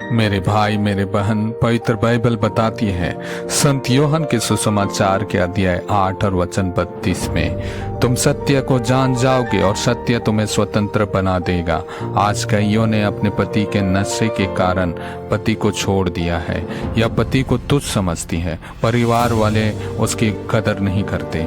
मेरे भाई मेरे बहन, पवित्र बाइबल बताती है संत योहन के सुसमाचार के अध्याय 8 और वचन 32 में, तुम सत्य को जान जाओगे और सत्य तुम्हें स्वतंत्र बना देगा। आज कईयों ने अपने पति के नशे के कारण पति को छोड़ दिया है या पति को तुच्छ समझती है। परिवार वाले उसकी कदर नहीं करते,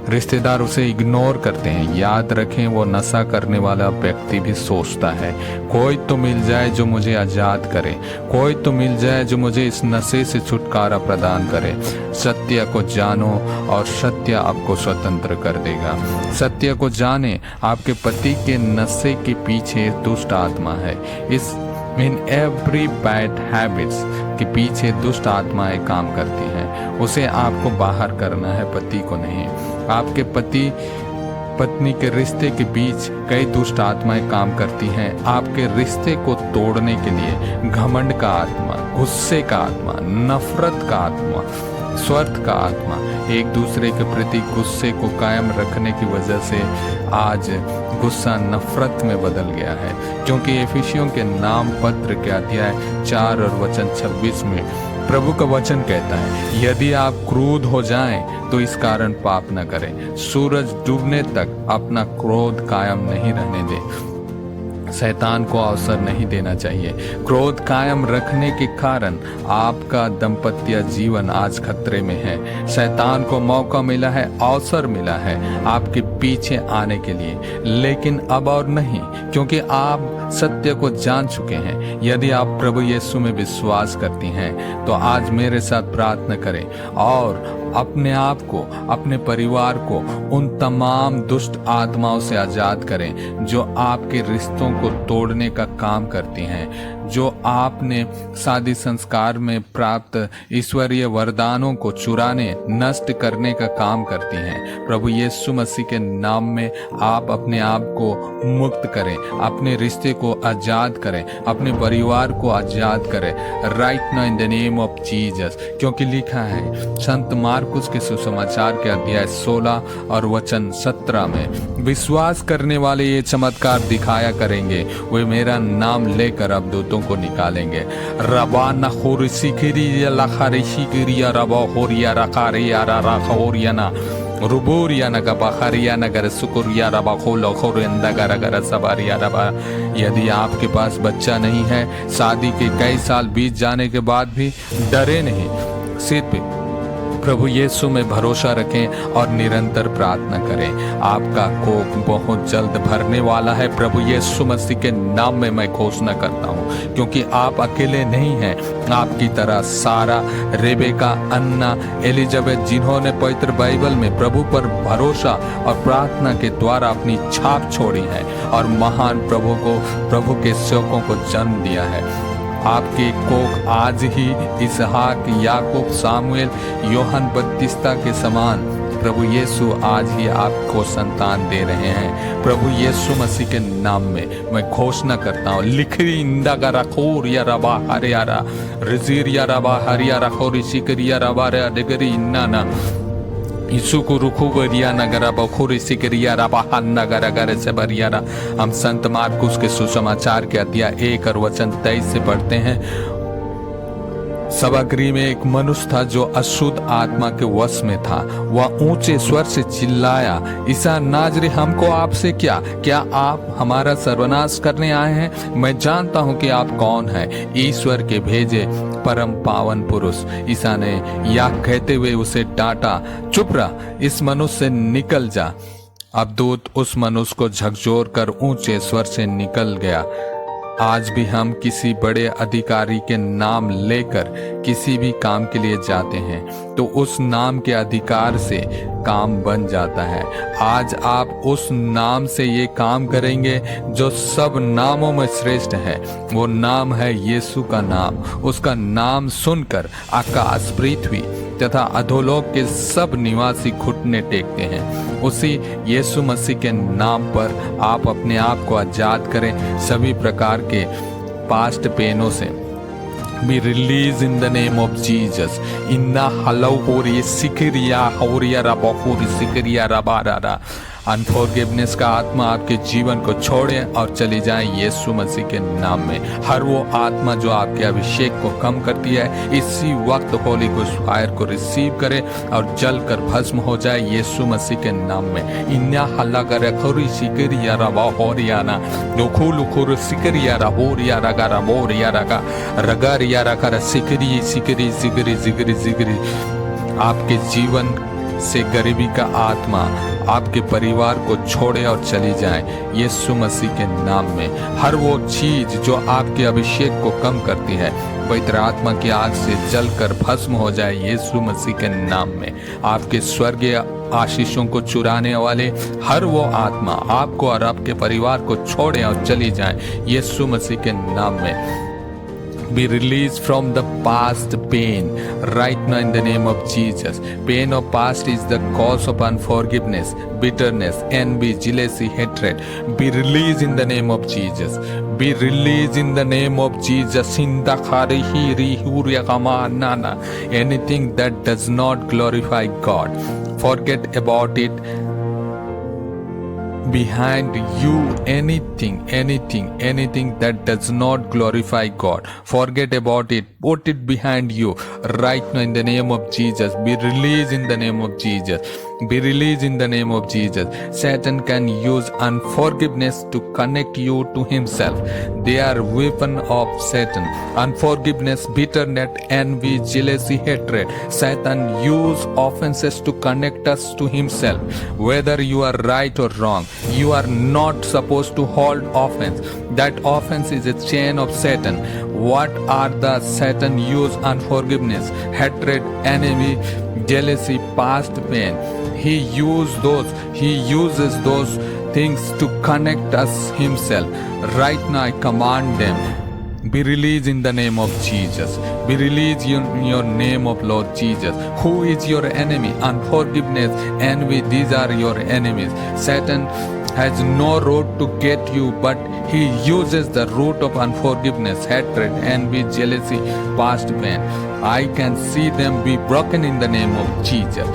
रिश्तेदार उसे इग्नोर करते हैं। याद रखें, वो नशा करने वाला व्यक्ति भी सोचता है कोई तो मिल जाए जो मुझे आजाद करे, कोई तो मिल जाए जो मुझे इस नशे से छुटकारा प्रदान करे। सत्य को जानो और सत्य आपको स्वतंत्र कर देगा। सत्य को जाने, आपके पति के नशे के पीछे दुष्ट आत्मा है। इन एवरी बैड हैबिट्स के पीछे दुष्ट आत्माएं काम करती हैं। उसे आपको बाहर करना है, पति को नहीं। आपके पति पत्नी के रिश्ते के बीच कई दुष्ट आत्माएं काम करती हैं। आपके रिश्ते को तोड़ने के लिए घमंड का आत्मा, गुस्से का आत्मा, नफरत का आत्मा, स्वार्थ का आत्मा, एक दूसरे के प्रति गुस्से को कायम रखने की वजह से आज गुस्सा नफरत में बदल गया है। क्योंकि एफिसियों के नाम पत्र के अध्याय 4 और वचन 26 में प्रभु का वचन कहता है, यदि आप क्रोध हो जाएं तो इस कारण पाप न करें। सूरज डूबने तक अपना क्रोध कायम नहीं रहने दें। शैतान को अवसर नहीं देना चाहिए। क्रोध कायम रखने के कारण आपका दाम्पत्य जीवन आज खतरे में है। शैतान को मौका मिला है, अवसर मिला है आपके पीछे आने के लिए, लेकिन अब और नहीं, क्योंकि आप सत्य को जान चुके हैं। यदि आप प्रभु यीशु में विश्वास करती हैं तो आज मेरे साथ प्रार्थना करें और अपने आप को, अपने परिवार को उन तमाम दुष्ट आत्माओं से आजाद करें जो आपके रिश्तों को तोड़ने का काम करती हैं, जो आपने शादी संस्कार में प्राप्त ईश्वरीय वरदानों को चुराने, नष्ट करने का काम करती हैं। प्रभु यीशु मसीह के नाम में आप अपने आप को मुक्त करें, अपने रिश्ते को आजाद करें, अपने परिवार को आजाद करें right now in the name of Jesus. क्योंकि लिखा है संत मार्कुस के सुसमाचार के अध्याय 16 और वचन 17 में, विश्वास करने वाले ये चमत्कार दिखाया करेंगे, वे मेरा नाम लेकर अब दूतों को निकालेंगे। रबा नखोर सिकरिया लखरिशिकरिया रबा होरिया रखारिया रखोरिया ना रुबोरिया नगा बखरिया नगर सुकुरिया रबा खोलो खोरिंदा गरगर सबारिया रबा। यदि आपके पास बच्चा नहीं है, शादी के कई साल बीत जाने के बाद भी डरे नहीं, सिर पे प्रभु यीशु में भरोसा रखें और निरंतर प्रार्थना करें। आपका कोख बहुत जल्द भरने वाला है। प्रभु यीशु मसीह के नाम में मैं घोषणा करता हूँ, क्योंकि आप अकेले नहीं हैं। आपकी तरह सारा, रेबेका, अन्ना, एलिजाबेथ, जिन्होंने पवित्र बाइबल में प्रभु पर भरोसा और प्रार्थना के द्वारा अपनी छाप छोड़ी है और महान प्रभु के सेवकों को जन्म दिया है। आपके कोख आज ही इसहाक, याकूब, सामुएल, योहन बत्तिस्ता के समान प्रभु यीशु आज ही आपको संतान दे रहे हैं। प्रभु यीशु मसीह के नाम में मैं घोषणा करता हूँ, लिखरी इंदा का रखोर या रबा हरियारा रिजीर या रबा हरियारा खोरी शिकरिया रबा रे डिगरी इन्ना ना यीशु को रुखु बरिया नगरा बखोरी सिकरिया रबाहन नगरा गरे से बरियारा। हम संत मार्कुस के सुसमाचार के अध्याय 1 और वचन 23 से पढ़ते हैं। सभागृह में एक मनुष्य था जो अशुद्ध आत्मा के वश में था। वह ऊंचे स्वर से चिल्लाया, ईसा नाजरी, हमको आपसे क्या आप हमारा सर्वनाश करने आए हैं? मैं जानता हूं कि आप कौन हैं, ईश्वर के भेजे परम पावन पुरुष। ईसा ने यह कहते हुए उसे डांटा, चुप रह, इस मनुष्य से निकल जा। अब दूत उस मनुष्य को झकझोर कर ऊंचे स्वर से निकल गया। आज भी हम किसी बड़े अधिकारी के नाम लेकर किसी भी काम के लिए जाते हैं तो उस नाम के अधिकार से काम बन जाता है। आज आप उस नाम से ये काम करेंगे जो सब नामों में श्रेष्ठ है। वो नाम है यीशु का नाम। उसका नाम सुनकर आकाश, पृथ्वी तथा अधोलोक के सब निवासी घुटने टेकते हैं। उसी यीशु मसीह के नाम पर आप अपने आप को आजाद करें सभी प्रकार के पास्ट पेनों से। Be released in the name of Jesus. Inna halau hori sikiriya horiya rabahuri sikiriya rabarara. अनफॉरगिवनेस का आत्मा आपके जीवन को छोड़े और चली जाए यीशु मसीह के नाम में। हर वो आत्मा जो आपके अभिषेक को कम करती है, इसी वक्त होली गोस्ट फायर को रिसीव करे और जल कर भस्म हो जाए यीशु मसीह के नाम में। इन्या हल्ला करे खुरी सिकरिया रबा होरियाना लुखु लुखुर सिकरिया रबोरिया रगा रबोरिया रगा रगारिया रगा सिकरी सिकरी जिगरी जिगरी जिगरी। आपके जीवन से गरीबी का आत्मा आपके परिवार को छोड़े और चली जाए यीशु मसीह के नाम में। हर वो चीज जो आपके अभिषेक को कम करती है, पवित्र आत्मा की आग से जलकर भस्म हो जाए यीशु मसीह के नाम में। आपके स्वर्गीय आशीषों को चुराने वाले हर वो आत्मा आपको और आपके परिवार को छोड़े और चली जाए यीशु मसीह के नाम में। Be released from the past pain right now in the name of Jesus. Pain of past is the cause of unforgiveness, bitterness, envy, jealousy, hatred. Be released in the name of Jesus. Be released in the name of Jesus. Anything that does not glorify God, forget about it. Behind you, anything that does not glorify God, forget about it, put it behind you right now in the name of Jesus. Be released in the name of Jesus. Be released in the name of Jesus. Satan can use unforgiveness to connect you to himself. They are weapon of Satan. Unforgiveness, bitterness, envy, jealousy, hatred. Satan use offenses to connect us to himself. Whether you are right or wrong, you are not supposed to hold offense. That offense is a chain of Satan. What are the Satan use? Unforgiveness, hatred, envy, jealousy, past pain. He uses those things to connect us himself. Right now I command them, be released in the name of Jesus. Be released in your name of Lord Jesus. Who is your enemy? Unforgiveness, envy, these are your enemies. Satan has no road to get you, but he uses the root of unforgiveness, hatred, envy, jealousy, past pain. I can see them be broken in the name of Jesus.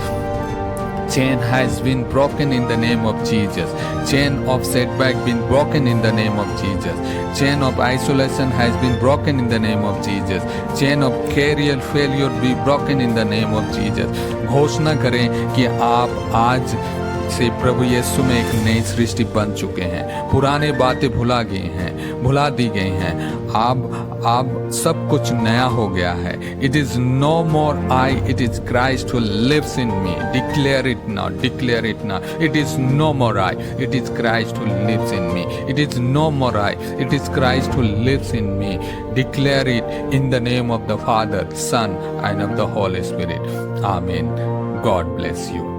Chain has been broken in the name of Jesus. Chain of setback been broken in the name of Jesus. Chain of isolation has been broken in the name of Jesus. Chain of career failure be broken in the name of Jesus. घोषणा करें कि आप आज से प्रभु यीशु में एक नई सृष्टि बन चुके हैं। पुराने बातें भुला दी गई हैं। अब सब कुछ नया हो गया है। It is no more I, it is Christ who lives in me. Declare it now, declare it now. It is no more I, it is Christ who lives in me. It is no more I, it is Christ who lives in me. Declare it in the name of the Father, Son, and of the Holy Spirit. Amen. God bless you.